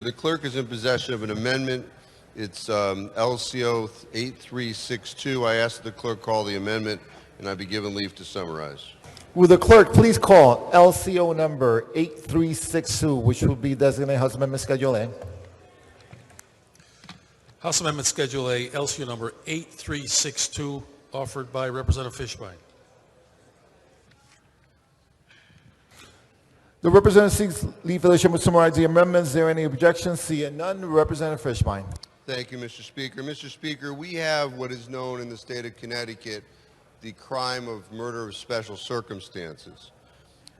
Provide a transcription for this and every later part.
The clerk is in possession of an amendment. It's LCO 8362. I ask that the clerk call the amendment, and I be given leave to summarize. Will the clerk please call LCO number 8362, which will be designated House Amendment Schedule A? House Amendment Schedule A, LCU number 8362, offered by Representative Fishbein. The representative seeks leave for the chair to summarize the amendments. Is there any objections? Seeing none, Representative Fishbein. Thank you, Mr. Speaker. Mr. Speaker, we have what is known in the state of Connecticut the crime of murder of special circumstances.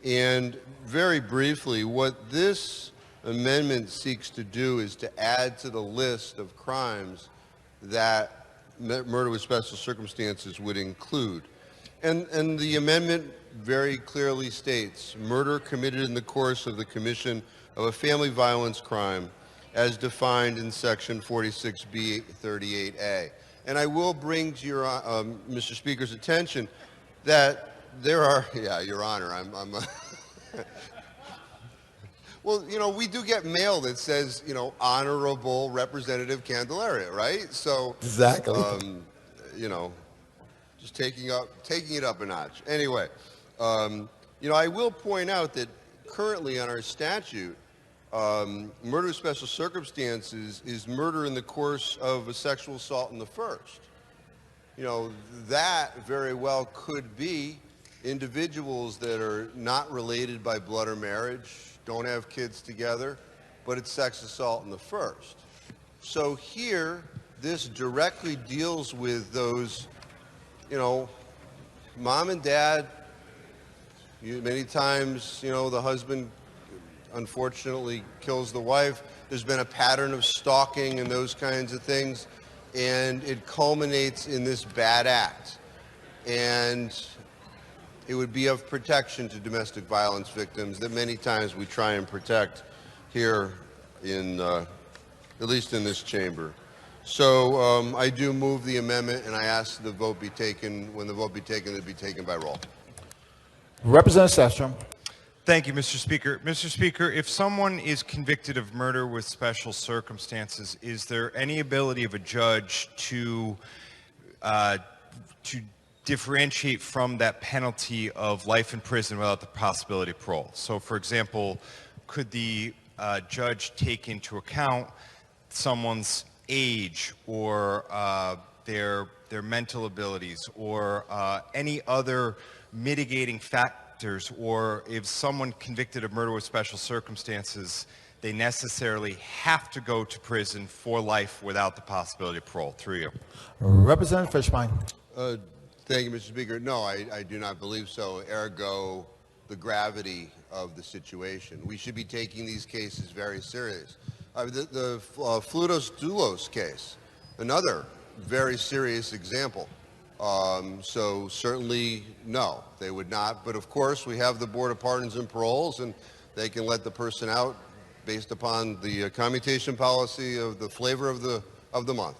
And very briefly, what this amendment seeks to do is to add to the list of crimes that murder with special circumstances would include. And the amendment very clearly states murder committed in the course of the commission of a family violence crime as defined in section 46B 38A. And I will bring to your, Mr. Speaker's attention that there are, Your Honor, well, you know, we do get mail that says, you know, Honorable Representative Candelaria, right? So, Exactly. You know, just taking it up a notch. Anyway, you know, I will point out that currently on our statute, murder with special circumstances is murder in the course of a sexual assault in the first. You know, that very well could be individuals that are not related by blood or marriage, don't have kids together, but it's sex assault in the first. So here, this directly deals with those, you know, mom and dad, many times, you know, the husband unfortunately kills the wife. There's been a pattern of stalking and those kinds of things, and it culminates in this bad act. And it would be of protection to domestic violence victims that many times we try and protect here in, at least in this chamber. So I do move the amendment, and I ask the vote be taken. When the vote be taken, it be taken by roll. Representative Sastrom. Thank you, Mr. Speaker. Mr. Speaker, if someone is convicted of murder with special circumstances, is there any ability of a judge to differentiate from that penalty of life in prison without the possibility of parole? So, for example, could the judge take into account someone's age or their mental abilities or any other mitigating factors, or if someone convicted of murder with special circumstances, they necessarily have to go to prison for life without the possibility of parole? Through you. Representative Fishbein. Thank you, Mr. Speaker. No, I do not believe so, ergo the gravity of the situation. We should be taking these cases very serious. The Flutos Doulos case, another very serious example. So certainly, no, they would not. But of course, we have the Board of Pardons and Paroles, and they can let the person out based upon the commutation policy of the flavor of the month.